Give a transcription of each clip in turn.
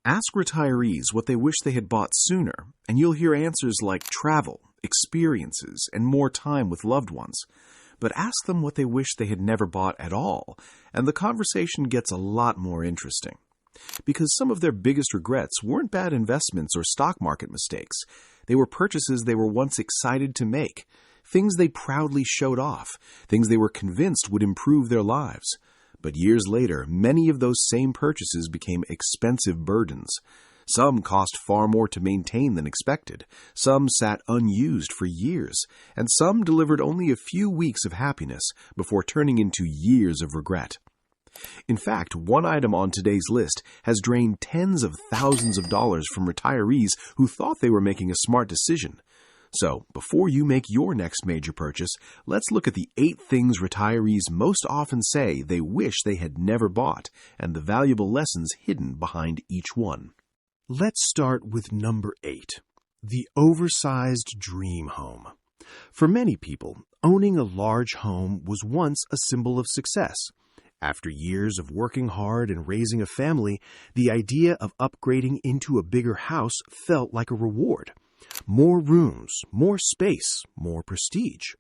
Ask retirees what they wish they had bought sooner, and you'll hear answers like travel, experiences, and more time with loved ones. But ask them what they wish they had never bought at all, and the conversation gets a lot more interesting. Because some of their biggest regrets weren't bad investments or stock market mistakes. They were purchases they were once excited to make, things they proudly showed off, things they were convinced would improve their lives. But years later, many of those same purchases became expensive burdens. Some cost far more to maintain than expected, some sat unused for years, and some delivered only a few weeks of happiness before turning into years of regret. In fact, one item on today's list has drained tens of thousands of dollars from retirees who thought they were making a smart decision. So, before you make your next major purchase, let's look at the 8 things retirees most often say they wish they had never bought, and the valuable lessons hidden behind each one. Let's start with number 8, the oversized dream home. For many people, owning a large home was once a symbol of success. After years of working hard and raising a family, the idea of upgrading into a bigger house felt like a reward. More rooms, more space, more prestige.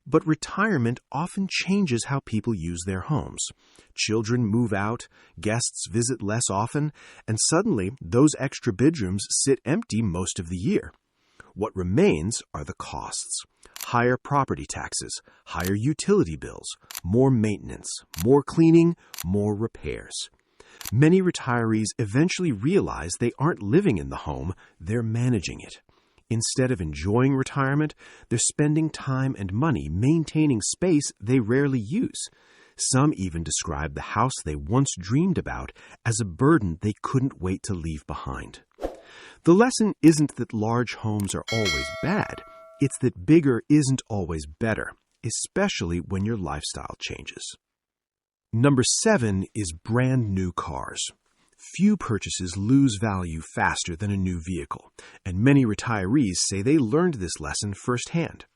But retirement often changes how people use their homes. Children move out, guests visit less often, and suddenly those extra bedrooms sit empty most of the year. What remains are the costs. Higher property taxes, higher utility bills, more maintenance, more cleaning, more repairs. Many retirees eventually realize they aren't living in the home, they're managing it. Instead of enjoying retirement, they're spending time and money maintaining space they rarely use. Some even describe the house they once dreamed about as a burden they couldn't wait to leave behind. The lesson isn't that large homes are always bad. It's that bigger isn't always better, especially when your lifestyle changes. Number 7 is brand new cars. Few purchases lose value faster than a new vehicle, and many retirees say they learned this lesson firsthand.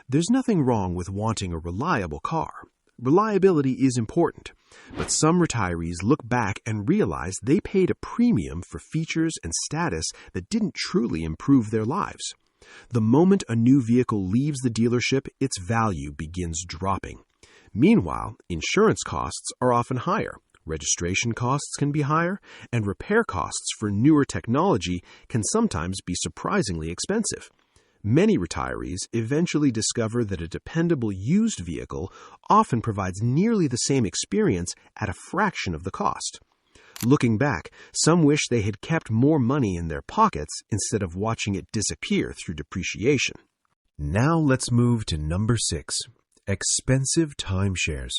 There's nothing wrong with wanting a reliable car. Reliability is important, but some retirees look back and realize they paid a premium for features and status that didn't truly improve their lives. The moment a new vehicle leaves the dealership, its value begins dropping. Meanwhile, insurance costs are often higher. Registration costs can be higher, and repair costs for newer technology can sometimes be surprisingly expensive. Many retirees eventually discover that a dependable used vehicle often provides nearly the same experience at a fraction of the cost. Looking back, some wish they had kept more money in their pockets instead of watching it disappear through depreciation. Now let's move to number 6, expensive timeshares.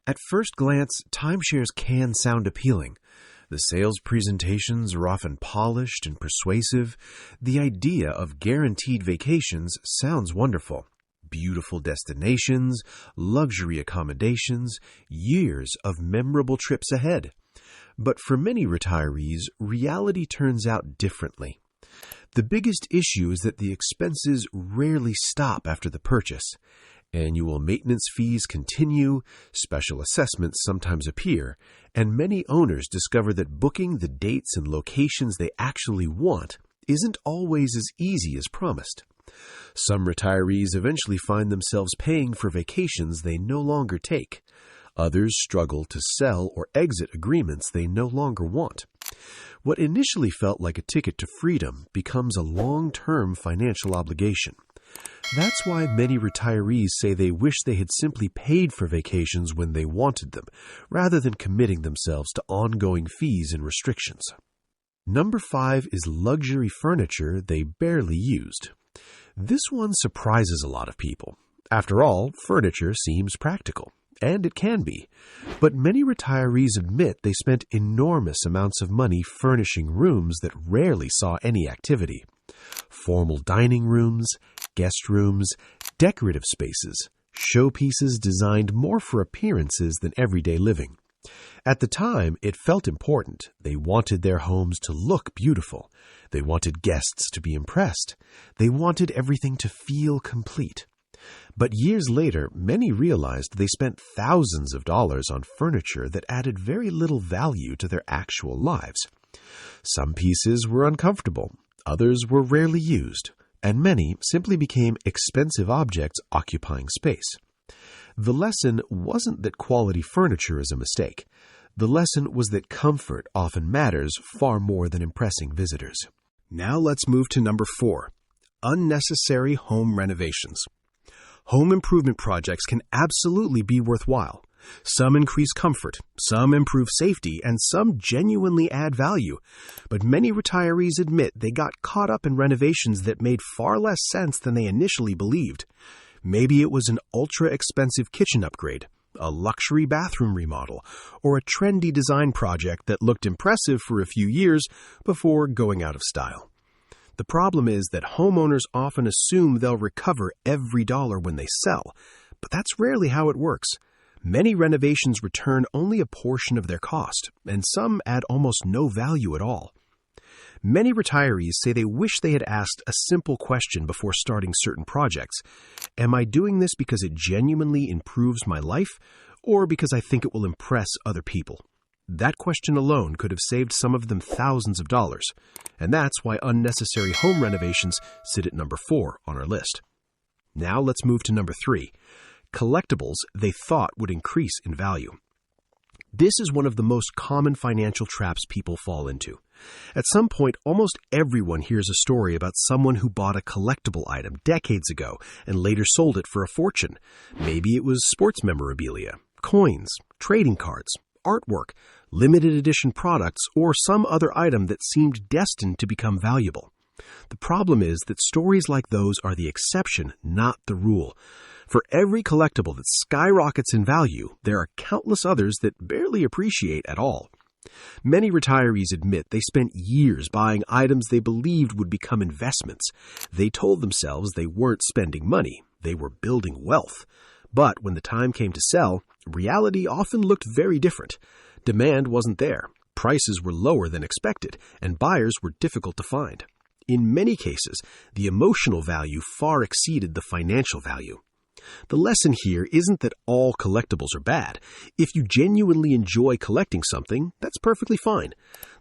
At first glance, timeshares can sound appealing. The sales presentations are often polished and persuasive. The idea of guaranteed vacations sounds wonderful. Beautiful destinations, luxury accommodations, years of memorable trips ahead. But for many retirees, reality turns out differently. The biggest issue is that the expenses rarely stop after the purchase. Annual maintenance fees continue, special assessments sometimes appear, and many owners discover that booking the dates and locations they actually want isn't always as easy as promised. Some retirees eventually find themselves paying for vacations they no longer take. Others struggle to sell or exit agreements they no longer want. What initially felt like a ticket to freedom becomes a long-term financial obligation. That's why many retirees say they wish they had simply paid for vacations when they wanted them, rather than committing themselves to ongoing fees and restrictions. Number 5 is luxury furniture they barely used. This one surprises a lot of people. After all, furniture seems practical, and it can be. But many retirees admit they spent enormous amounts of money furnishing rooms that rarely saw any activity. Formal dining rooms, guest rooms, decorative spaces, showpieces designed more for appearances than everyday living. At the time, it felt important. They wanted their homes to look beautiful. They wanted guests to be impressed. They wanted everything to feel complete. But years later, many realized they spent thousands of dollars on furniture that added very little value to their actual lives. Some pieces were uncomfortable, others were rarely used, and many simply became expensive objects occupying space. The lesson wasn't that quality furniture is a mistake. The lesson was that comfort often matters far more than impressing visitors. Now let's move to number 4, unnecessary home renovations. Home improvement projects can absolutely be worthwhile. Some increase comfort, some improve safety, and some genuinely add value. But many retirees admit they got caught up in renovations that made far less sense than they initially believed. Maybe it was an ultra-expensive kitchen upgrade, a luxury bathroom remodel, or a trendy design project that looked impressive for a few years before going out of style. The problem is that homeowners often assume they'll recover every dollar when they sell, but that's rarely how it works. Many renovations return only a portion of their cost, and some add almost no value at all. Many retirees say they wish they had asked a simple question before starting certain projects. Am I doing this because it genuinely improves my life, or because I think it will impress other people? That question alone could have saved some of them thousands of dollars, and that's why unnecessary home renovations sit at number 4 on our list. Now let's move to number 3, collectibles they thought would increase in value. This is one of the most common financial traps people fall into. At some point, almost everyone hears a story about someone who bought a collectible item decades ago and later sold it for a fortune. Maybe it was sports memorabilia, coins, trading cards, artwork, limited edition products, or some other item that seemed destined to become valuable. The problem is that stories like those are the exception, not the rule. For every collectible that skyrockets in value, there are countless others that barely appreciate at all. Many retirees admit they spent years buying items they believed would become investments. They told themselves they weren't spending money, they were building wealth. But when the time came to sell, reality often looked very different. Demand wasn't there, prices were lower than expected, and buyers were difficult to find. In many cases, the emotional value far exceeded the financial value. The lesson here isn't that all collectibles are bad. If you genuinely enjoy collecting something, that's perfectly fine.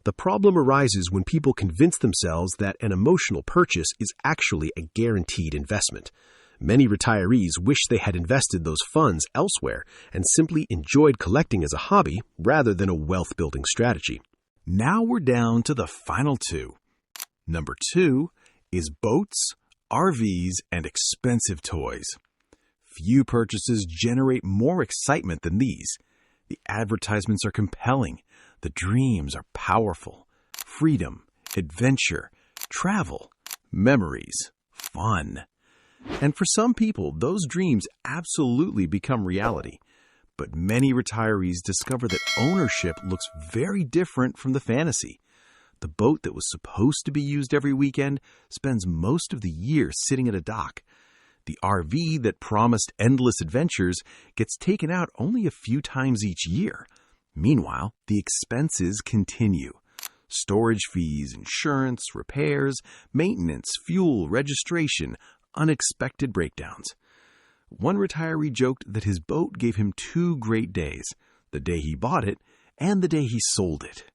The problem arises when people convince themselves that an emotional purchase is actually a guaranteed investment. Many retirees wish they had invested those funds elsewhere and simply enjoyed collecting as a hobby rather than a wealth-building strategy. Now we're down to the final 2. Number 2 is boats, RVs, and expensive toys. Few purchases generate more excitement than these. The advertisements are compelling. The dreams are powerful. Freedom, adventure, travel, memories, fun. And for some people, those dreams absolutely become reality. But many retirees discover that ownership looks very different from the fantasy. The boat that was supposed to be used every weekend spends most of the year sitting at a dock. The RV that promised endless adventures gets taken out only a few times each year. Meanwhile, the expenses continue. Storage fees, insurance, repairs, maintenance, fuel, registration, unexpected breakdowns. One retiree joked that his boat gave him 2 great days, the day he bought it and the day he sold it.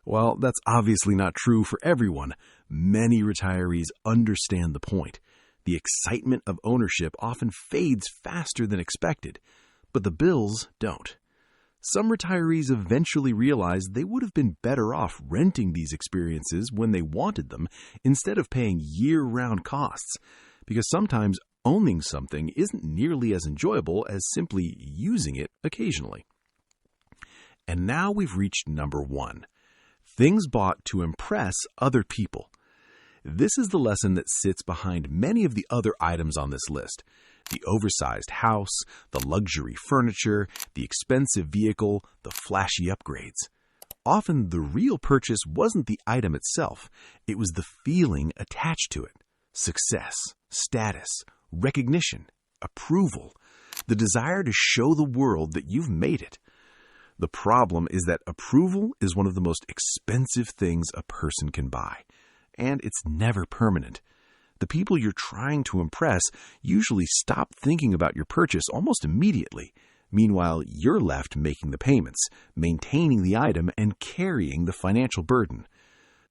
While that's obviously not true for everyone, many retirees understand the point. The excitement of ownership often fades faster than expected, but the bills don't. Some retirees eventually realize they would have been better off renting these experiences when they wanted them instead of paying year-round costs, because sometimes owning something isn't nearly as enjoyable as simply using it occasionally. And now we've reached number 1. Things bought to impress other people. This is the lesson that sits behind many of the other items on this list. The oversized house, the luxury furniture, the expensive vehicle, the flashy upgrades. Often the real purchase wasn't the item itself, it was the feeling attached to it. Success, status, recognition, approval, the desire to show the world that you've made it. The problem is that approval is one of the most expensive things a person can buy, and it's never permanent. The people you're trying to impress usually stop thinking about your purchase almost immediately. Meanwhile, you're left making the payments, maintaining the item, and carrying the financial burden.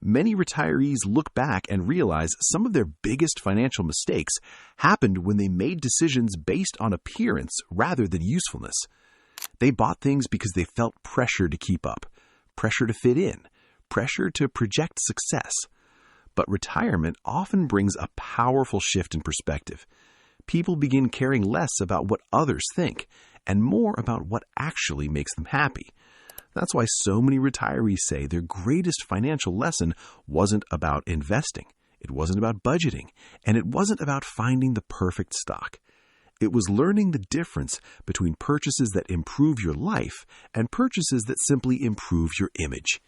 Many retirees look back and realize some of their biggest financial mistakes happened when they made decisions based on appearance rather than usefulness. They bought things because they felt pressure to keep up, pressure to fit in, pressure to project success. But retirement often brings a powerful shift in perspective. People begin caring less about what others think and more about what actually makes them happy. That's why so many retirees say their greatest financial lesson wasn't about investing, it wasn't about budgeting, and it wasn't about finding the perfect stock. It was learning the difference between purchases that improve your life and purchases that simply improve your image.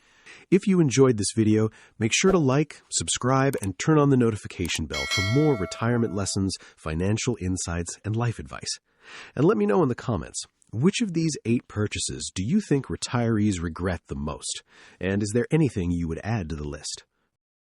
If you enjoyed this video, make sure to like, subscribe, and turn on the notification bell for more retirement lessons, financial insights, and life advice. And let me know in the comments, which of these 8 purchases do you think retirees regret the most? And is there anything you would add to the list?